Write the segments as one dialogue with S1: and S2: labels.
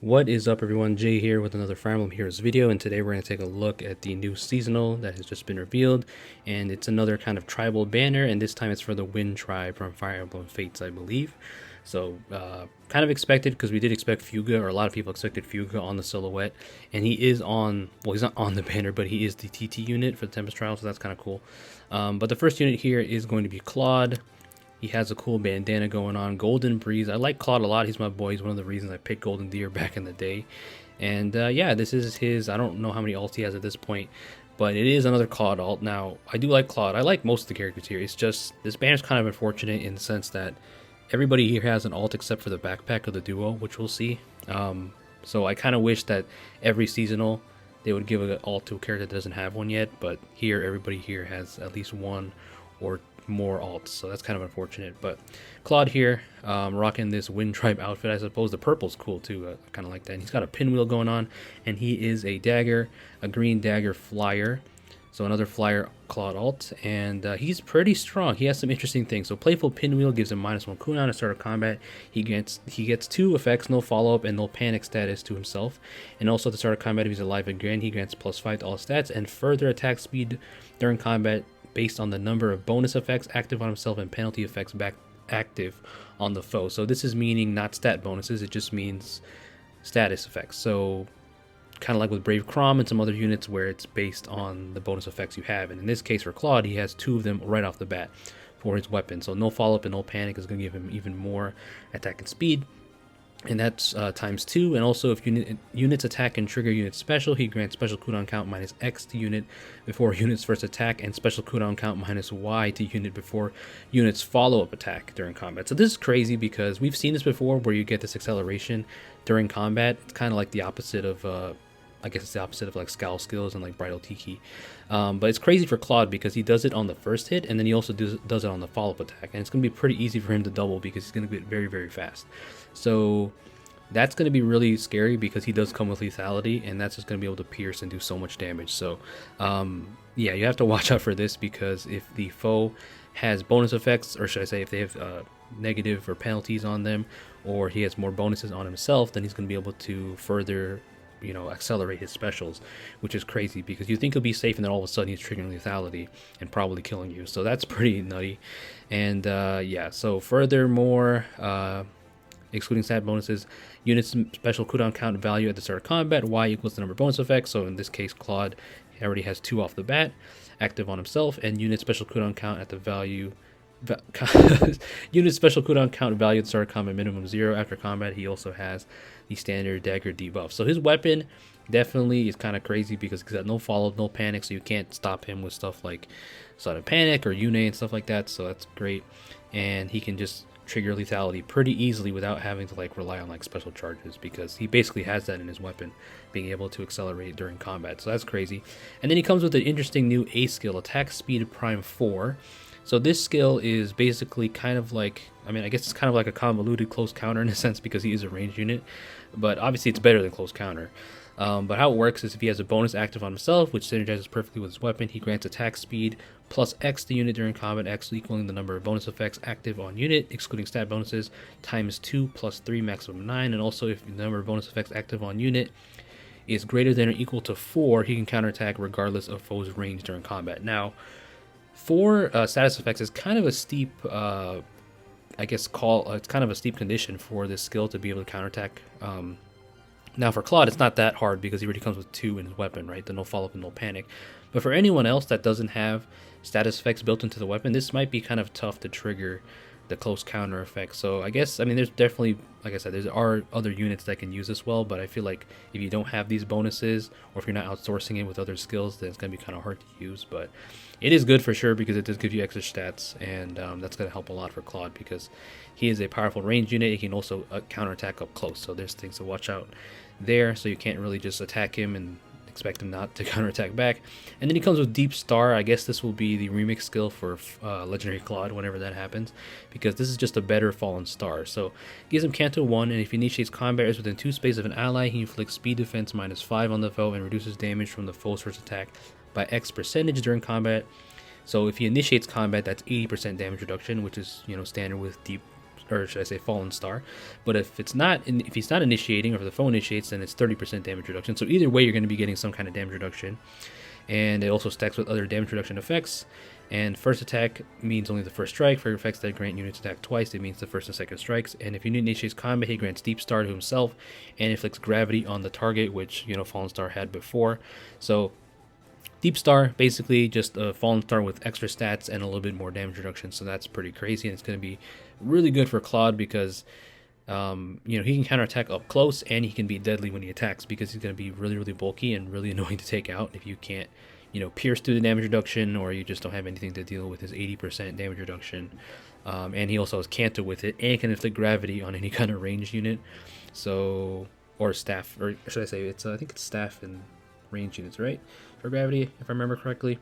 S1: What is up, everyone? Jay here with another Fire Emblem Heroes video, and today we're going to take a look at the new seasonal that has just been revealed, and it's another kind of tribal banner, and this time it's for the Wind Tribe from Fire Emblem Fates, I believe. So, kind of expected, because we did expect Fuga, or a lot of people expected Fuga on the silhouette, and he is on, well, he's not on the banner, but he is the TT unit for the Tempest Trial, so that's kind of cool. But the first unit here is going to be Claude. He has a cool bandana going on. Golden Breeze. I like Claude a lot. He's my boy. He's one of the reasons I picked Golden Deer back in the day. And yeah, this is his. I don't know how many alts he has at this point, but it is another Claude alt. Now, I do like Claude. I like most of the characters here. It's just this banner's kind of unfortunate in the sense that everybody here has an alt except for the backpack of the duo, which we'll see. So I kind of wish that every seasonal they would give an alt to a character that doesn't have one yet, but here everybody here has at least one or more alts, so that's kind of unfortunate. But Claude here, rocking this Wind Tribe outfit. I suppose the purple's cool too. I kind of like that. And he's got a pinwheel going on, and he is a dagger, a green dagger flyer. So another flyer Claude alt, and he's pretty strong. He has some interesting things. So playful pinwheel gives him -1 cooldown to start of combat. He gets 2 effects, no follow up and no panic status to himself. And also at the start of combat, if he's alive again, he grants +5 to all stats and further attack speed during combat based on the number of bonus effects active on himself and penalty effects back active on the foe. So this is meaning not stat bonuses, it just means status effects. So kind of like with Brave Crom and some other units where it's based on the bonus effects you have. And in this case for Claude, he has 2 of them right off the bat for his weapon. So no follow-up and no panic is going to give him even more attack and speed. And that's ×2. And also if units attack and trigger unit special, he grants special cooldown count -X to unit before unit's first attack, and special cooldown count -Y to unit before unit's follow-up attack during combat. So this is crazy because we've seen this before where you get this acceleration during combat. It's kind of like the opposite of I guess it's the opposite of like Scowl skills and like Bridal Tiki. But it's crazy for Claude because he does it on the first hit and then he also does it on the follow-up attack. And it's going to be pretty easy for him to double because he's going to get very, very fast. So that's going to be really scary because he does come with lethality, and that's just going to be able to pierce and do so much damage. So yeah, you have to watch out for this because if the foe has bonus effects, or should I say if they have negative or penalties on them, or he has more bonuses on himself, then he's going to be able to further accelerate his specials, which is crazy because you think he'll be safe and then all of a sudden he's triggering lethality and probably killing you. So that's pretty nutty. And yeah, so furthermore, excluding stat bonuses, units special cooldown count value at the start of combat, Y equals the number of bonus effects. So in this case, Claude already has 2 off the bat active on himself, and unit special cooldown count at the value unit special cooldown count value at the start of combat -0 after combat. He also has the standard dagger debuff. So his weapon definitely is kind of crazy because he's got no follow, no panic, so you can't stop him with stuff like sudden panic or Une and stuff like that. So that's great, and he can just trigger lethality pretty easily without having to like rely on like special charges because he basically has that in his weapon, being able to accelerate during combat. So that's crazy. And then he comes with an interesting new A skill, attack speed prime 4. So this skill is basically kind of like, I mean, I guess it's kind of like a convoluted close counter in a sense because he is a ranged unit, but obviously it's better than close counter. But how it works is if he has a bonus active on himself, which synergizes perfectly with his weapon, he grants attack speed +X to unit during combat, X equaling the number of bonus effects active on unit, excluding stat bonuses, ×2 +3, maximum 9. And also if the number of bonus effects active on unit is greater than or equal to 4, he can counterattack regardless of foe's range during combat. Now, 4 status effects is kind of a steep, I guess it's kind of a steep condition for this skill to be able to counterattack. Now for Claude, it's not that hard because he already comes with 2 in his weapon, right? The no follow-up and no panic. But for anyone else that doesn't have status effects built into the weapon, this might be kind of tough to trigger the close counter effect. So I guess, I mean, there's definitely, like I said, there are other units that can use this well, but I feel like if you don't have these bonuses, or if you're not outsourcing it with other skills, then it's going to be kind of hard to use. But it is good for sure because it does give you extra stats, and that's going to help a lot for Claude because he is a powerful range unit. He can also counterattack up close, so there's things to watch out there. So you can't really just attack him and expect him not to counterattack back. And then he comes with Deep Star. I guess this will be the remix skill for Legendary Claude whenever that happens, because this is just a better Fallen Star. So gives him Canto 1, and if he initiates combat is within 2 space of an ally, he inflicts speed defense -5 on the foe and reduces damage from the foe's first attack by X% during combat. So if he initiates combat, that's 80% damage reduction, which is standard with Deep or should I say Fallen Star. But if it's not, if he's not initiating, or if the foe initiates, then it's 30% damage reduction. So either way, you're going to be getting some kind of damage reduction. And it also stacks with other damage reduction effects. And first attack means only the first strike. For effects that grant units attack twice, it means the first and second strikes. And if unit initiates combat, he grants Deep Star to himself and inflicts gravity on the target, which, you know, Fallen Star had before. So Deep Star, basically just a Fallen Star with extra stats and a little bit more damage reduction. So that's pretty crazy, and it's going to be really good for Claude because, you know, he can counterattack up close, and he can be deadly when he attacks because he's going to be really, really bulky and really annoying to take out if you can't, you know, pierce through the damage reduction, or you just don't have anything to deal with his 80% damage reduction. And he also has Canto with it, and can inflict gravity on any kind of ranged unit. So, or staff, or should I say, it's I think it's staff and ranged units, right? For gravity, if I remember correctly.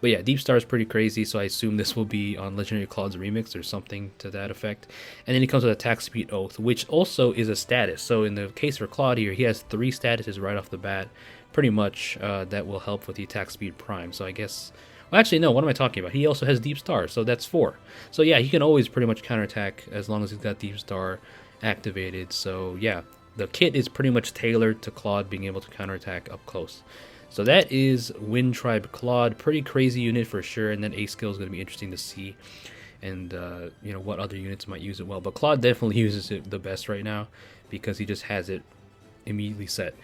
S1: But yeah, Deep Star is pretty crazy, so I assume this will be on Legendary Claude's Remix or something to that effect. And then he comes with Attack Speed Oath, which also is a status. So in the case for Claude here, he has 3 statuses right off the bat, pretty much, that will help with the Attack Speed Prime. So I guess, well, actually, no, what am I talking about? He also has Deep Star, so that's 4. So yeah, he can always pretty much counterattack as long as he's got Deep Star activated. So yeah, the kit is pretty much tailored to Claude being able to counterattack up close. So that is Wind Tribe Claude. Pretty crazy unit for sure, and then A skill is going to be interesting to see, and you know, what other units might use it well. But Claude definitely uses it the best right now because he just has it immediately set.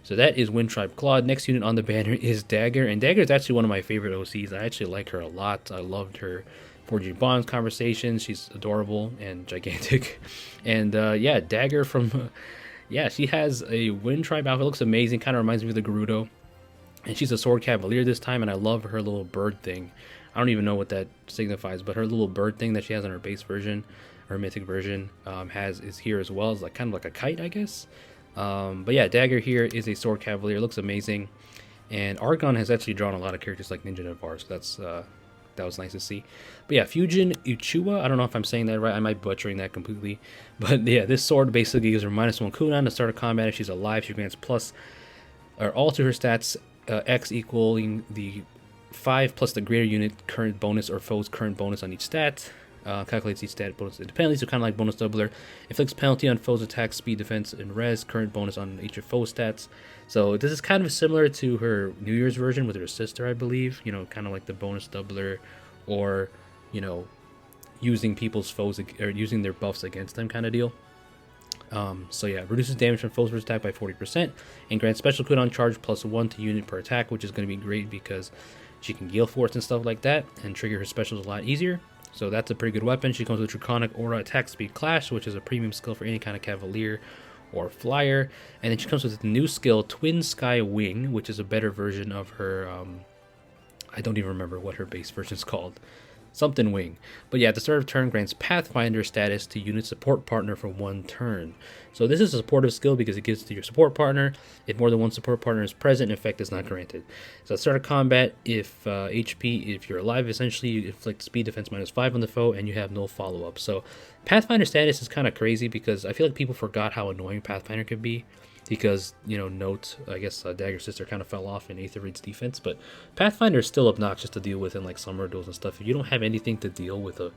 S1: So that is Wind Tribe Claude. Next unit on the banner is Dagr, and Dagr is actually one of my favorite OCs. I actually like her a lot. I loved her Forging Bonds conversations. She's adorable and gigantic. And yeah, Dagr from yeah, she has a Wind Tribe outfit. It looks amazing. Kind of reminds me of the Gerudo. And she's a Sword Cavalier this time, and I love her little bird thing. I don't even know what that signifies, but her little bird thing that she has on her base version, her mythic version, is here as well. It's like kind of like a kite, I guess. But yeah, Dagr here is a Sword Cavalier. It looks amazing. And Argon has actually drawn a lot of characters like Ninja Navarre, so that's that was nice to see. But yeah, Fujin Uchiwa, I don't know if I'm saying that right. I might be butchering that completely. But yeah, this sword basically gives her -1 cooldown to start a combat. If she's alive, she grants plus or all to her stats, X equaling the 5 plus the greater unit current bonus or foe's current bonus on each stat. Calculates each stat bonus independently, so kind of like bonus doubler. Inflicts penalty on foe's attack, speed, defense, and res. Current bonus on each of foe's stats. So this is kind of similar to her New Year's version with her sister, I believe. You know, kind of like the bonus doubler, or, you know, using people's foes or using their buffs against them kind of deal. So yeah, reduces damage from foes per attack by 40%, and grants special cooldown charge +1 to unit per attack, which is going to be great because she can Gale Force and stuff like that, and trigger her specials a lot easier. So that's a pretty good weapon. She comes with Draconic Aura Attack Speed Clash, which is a premium skill for any kind of Cavalier or Flyer. And then she comes with a new skill, Twin Sky Wing, which is a better version of her, I don't even remember what her base version is called. Something Wing. But yeah, at the start of turn, grants Pathfinder status to unit support partner for 1 turn. So this is a supportive skill because it gives to your support partner. If more than 1 support partner is present, effect is not granted. So at the start of combat, if HP, if you're alive, essentially you inflict speed defense -5 on the foe, and you have no follow-up. So Pathfinder status is kind of crazy because I feel like people forgot how annoying Pathfinder could be. Because, you know, Note, I guess Dagr's sister kind of fell off in Aether Reed's defense, but Pathfinder is still obnoxious to deal with in like summer duels and stuff. If you don't have anything to deal with a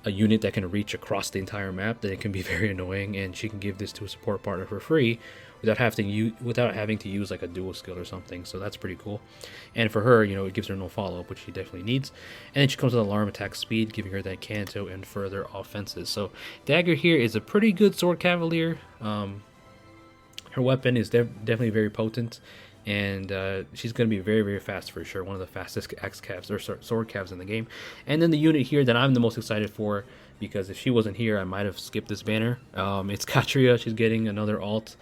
S1: unit that can reach across the entire map, then it can be very annoying, and she can give this to a support partner for free without having to use like a dual skill or something. So that's pretty cool. And for her, you know, it gives her no follow-up, which she definitely needs. And then she comes with Alarm Attack Speed, giving her that Canto and further offenses. So Dagr here is a pretty good Sword Cavalier. Her weapon is definitely very potent, and she's going to be very, very fast for sure. One of the fastest X-Cavs, or Sword Cavs in the game. And then the unit here that I'm the most excited for, because if she wasn't here, I might have skipped this banner. It's Catria. She's getting another alt.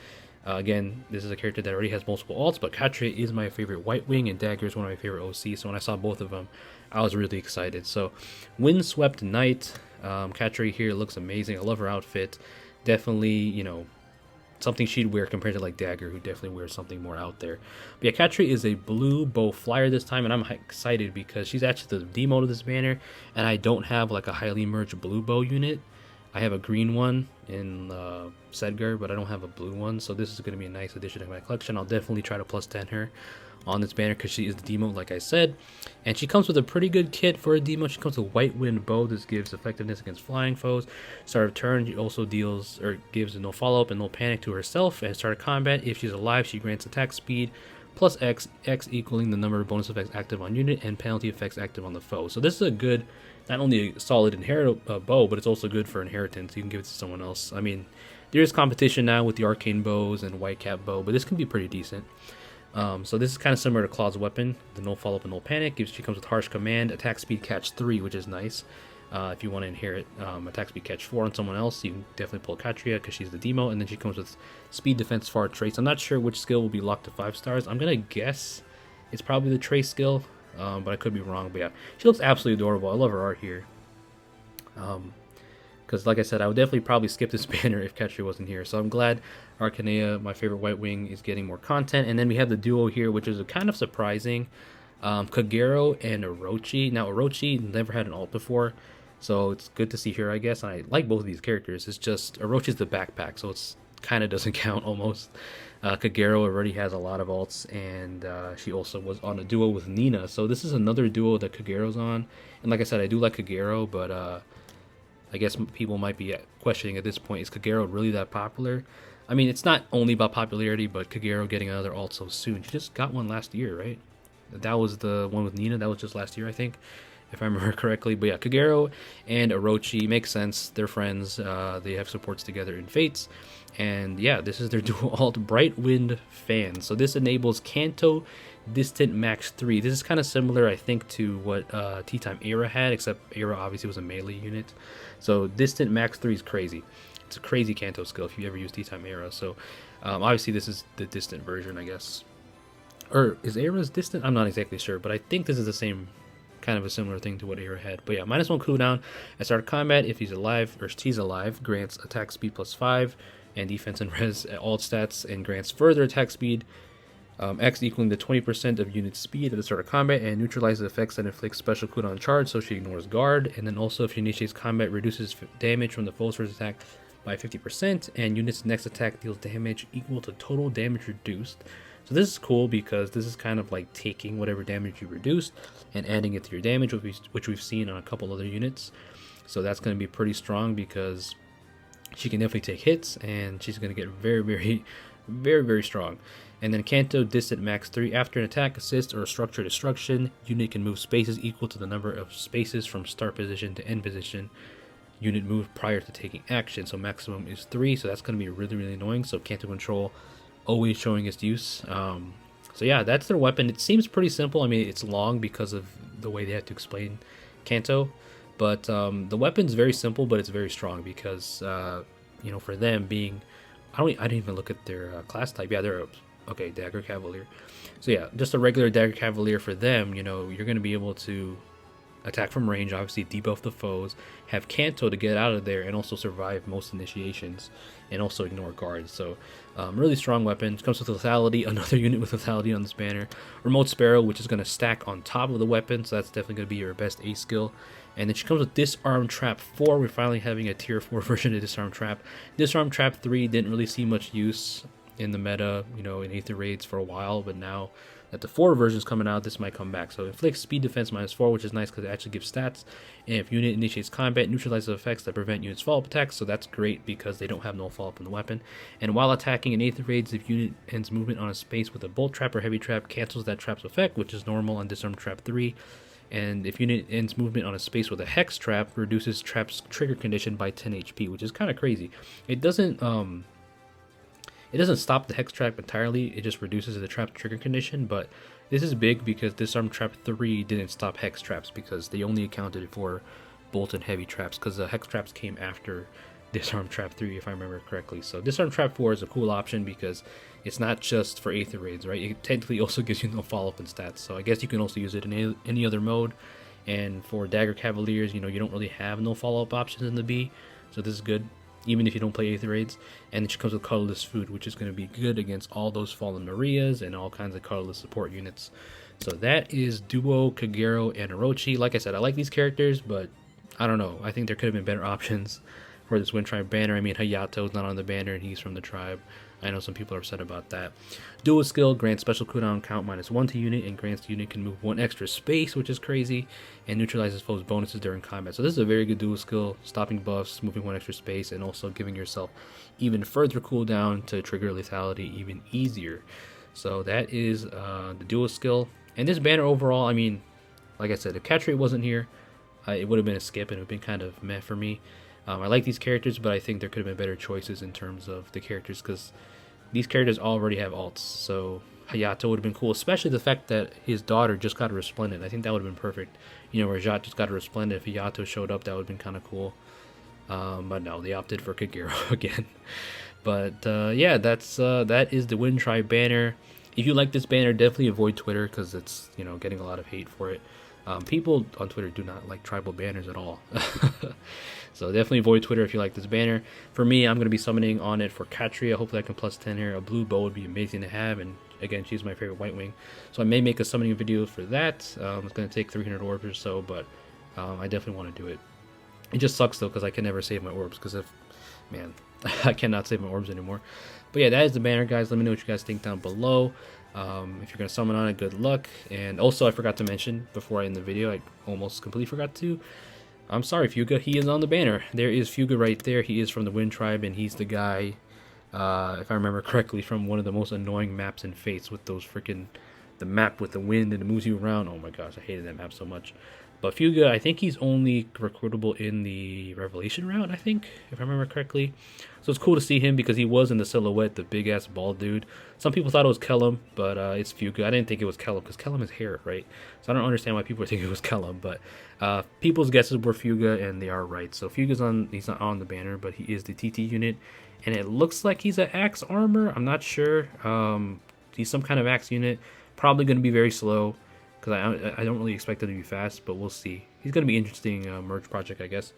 S1: Again, this is a character that already has multiple alts, but Catria is my favorite White Wing, and Dagr is one of my favorite OCs. So when I saw both of them, I was really excited. So Windswept Knight, Catria here looks amazing. I love her outfit. Definitely, you know, something she'd wear compared to like Dagr, who definitely wears something more out there. But yeah, Catria is a blue bow flyer this time, and I'm excited because she's actually the D mode of this banner, and I don't have like a highly merged blue bow unit. I have a green one in Sedgar, but I don't have a blue one, so this is going to be a nice addition to my collection. I'll definitely try to plus 10 her on this banner because she is the demo, like I said. And she comes with a pretty good kit for a demo. She comes with White Wind Bow. This gives effectiveness against flying foes. Start of turn, she also deals or gives no follow-up and no panic to herself. And start of combat, if she's alive, she grants attack speed plus X, X equaling the number of bonus effects active on unit and penalty effects active on the foe. So this is a good, not only a solid bow, but it's also good for inheritance. You can give it to someone else. I mean, there is competition now with the arcane bows and white cap bow, but this can be pretty decent. So this is kind of similar to Claude's weapon. The no follow-up and no panic. She comes with harsh command, attack speed catch 3, which is nice. If you want to inherit attack speed catch 4 on someone else, you can definitely pull Catria because she's the demo. And then she comes with speed defense far trace. I'm not sure which skill will be locked to 5 stars. I'm gonna guess it's probably the trace skill, but I could be wrong. But yeah, she looks absolutely adorable. I love her art here. Because like I said, I would definitely probably skip this banner if Catria wasn't here. So I'm glad Arcanea, my favorite White Wing, is getting more content. And then we have the duo here, which is kind of surprising. Kagero and Orochi. Now Orochi never had an ult before, so it's good to see her, I guess. And I like both of these characters. It's just Orochi's the backpack, so it's kind of doesn't count almost. Kagero already has a lot of ults, and she also was on a duo with Nina. So this is another duo that Kagero's on. And like I said, I do like Kagero, but I guess people might be questioning at this point, is Kagero really that popular? I mean, it's not only about popularity, but Kagero getting another ult so soon. She just got one last year, right? That was the one with Nina. That was just last year, I think, if I remember correctly. But yeah, Kagero and Orochi makes sense. They're friends. They have supports together in Fates. And yeah, this is their dual ult, Bright Wind Fan. So this enables Kanto Distant Max 3. This is kind of similar, I think, to what Tea Time Era had, except Era obviously was a melee unit. So Distant Max 3 is crazy. It's a crazy Kanto skill if you ever use Tea Time Era. So obviously this is the distant version, I guess. Or is Era's distant? I'm not exactly sure, but I think this is the same, kind of a similar thing to what Era had. But yeah, -1 cooldown at start of combat if he's alive or she's alive, grants attack speed +5 and defense and res at all stats, and grants further attack speed, X equaling the 20% of unit speed at the start of combat, and neutralizes effects that inflict special cooldown charge, so she ignores guard. And then also if she initiates combat, reduces damage from the foe's first attack by 50%, and unit's next attack deals damage equal to total damage reduced. So this is cool because this is kind of like taking whatever damage you reduced and adding it to your damage, which we've seen on a couple other units. So that's going to be pretty strong because she can definitely take hits, and she's going to get very strong. And then Kanto Distant Max 3. After an attack, assist, or structure destruction, unit can move spaces equal to the number of spaces from start position to end position unit moved prior to taking action. So maximum is 3, so that's going to be really annoying. So Kanto Control always showing its use. So yeah, that's their weapon. It seems pretty simple. I mean, it's long because of the way they had to explain Kanto, but the weapon's very simple, but it's very strong because you know, for them being, I didn't even look at their class type. Yeah, they're okay, Dagr Cavalier. So yeah, just a regular Dagr Cavalier for them. You know, you're going to be able to attack from range, obviously debuff the foes, have Kanto to get out of there, and also survive most initiations, and also ignore guards. So really strong weapon. Comes with lethality, another unit with lethality on this banner. Remote Sparrow, which is going to stack on top of the weapon, so that's definitely going to be your best ace skill. And then she comes with Disarm Trap 4. We're finally having a tier 4 version of Disarm Trap. Disarm Trap 3 didn't really see much use in the meta, you know, in Aether raids for a while, but now that the 4 version's coming out, this might come back. So inflicts speed defense -4, which is nice because it actually gives stats. And if unit initiates combat, neutralizes effects that prevent units follow-up attacks. So that's great because they don't have no follow-up in the weapon. And while attacking in Aether raids, if unit ends movement on a space with a bolt trap or heavy trap, cancels that trap's effect, which is normal on Disarm Trap 3. And if unit ends movement on a space with a hex trap, reduces trap's trigger condition by 10 HP, which is kind of crazy. It doesn't stop the hex trap entirely, it just reduces the trap trigger condition, but this is big because Disarm Trap 3 didn't stop hex traps because they only accounted for bolt and heavy traps, because the hex traps came after Disarm Trap 3 if I remember correctly. So Disarm Trap 4 is a cool option because it's not just for Aether raids, right? It technically also gives you no follow-up in stats, so I guess you can also use it in any other mode. And for Dagr Cavaliers, you know, you don't really have no follow-up options in the B, so this is good even if you don't play Aether raids. And she comes with Colorless Food, which is going to be good against all those Fallen Marias and all kinds of colorless support units. So that is Duo, Kagero, and Orochi. Like I said, I like these characters, but I don't know. I think there could have been better options for this Wind Tribe banner. I mean, Hayato's not on the banner and he's from the tribe. I know some people are upset about that. Dual skill grants special cooldown count -1 to unit, and grants the unit can move 1 extra space, which is crazy, and neutralizes foes' bonuses during combat. So this is a very good dual skill, stopping buffs, moving 1 extra space, and also giving yourself even further cooldown to trigger lethality even easier. So that is the dual skill. And this banner overall, I mean, like I said, if Catria wasn't here, it would have been a skip and it would have been kind of meh for me. I like these characters, but I think there could have been better choices in terms of the characters, because these characters already have alts. So Hayato would have been cool, especially the fact that his daughter just got a Resplendent. I think that would have been perfect. You know, Rajat just got a Resplendent. If Hayato showed up, that would have been kind of cool. But no, they opted for Kagero again. But yeah, that is the Wind Tribe banner. If you like this banner, definitely avoid Twitter, because it's, you know, getting a lot of hate for it. People on Twitter do not like tribal banners at all. So definitely avoid Twitter if you like this banner. For me, I'm going to be summoning on it for Catria. Hopefully I can plus 10 here. A blue bow would be amazing to have, and again, she's my favorite white wing. So I may make a summoning video for that. It's going to take 300 orbs or so, but I definitely want to do it. It just sucks though, because I can never save my orbs, because man, I cannot save my orbs anymore. But yeah, that is the banner, guys. Let me know what you guys think down below. If you're going to summon on it, good luck. And also, I forgot to mention before I end the video, I almost completely forgot to. I'm sorry, Fuga, he is on the banner. There is Fuga right there. He is from the Wind Tribe, and he's the guy, if I remember correctly, from one of the most annoying maps in Fates, with those freaking, the map with the wind and it moves you around. Oh my gosh, I hated that map so much. But Fuga, I think he's only recruitable in the Revelation route, I think, if I remember correctly. So it's cool to see him, because he was in the silhouette, the big-ass bald dude. Some people thought it was Kellum, but it's Fuga. I didn't think it was Kellum, because Kellum is hair, right? So I don't understand why people are thinking it was Kellum, but people's guesses were Fuga, and they are right. So Fuga's he's not on the banner, but he is the TT unit, and it looks like he's an axe armor. I'm not sure. He's some kind of axe unit. Probably going to be very slow, because I don't really expect him to be fast, but we'll see. He's going to be interesting merge project, I guess.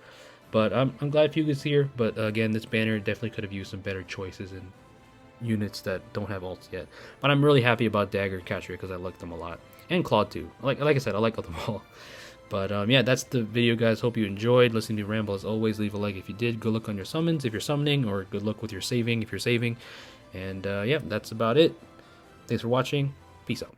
S1: But I'm glad Fuga's here. But again, this banner definitely could have used some better choices and units that don't have ults yet. But I'm really happy about Dagr and Catria, because I like them a lot. And Claude too. Like I said, I like them all. But yeah, that's the video, guys. Hope you enjoyed listening to Ramble. As always, leave a like if you did. Good luck on your summons if you're summoning, or good luck with your saving if you're saving. And yeah, that's about it. Thanks for watching. Peace out.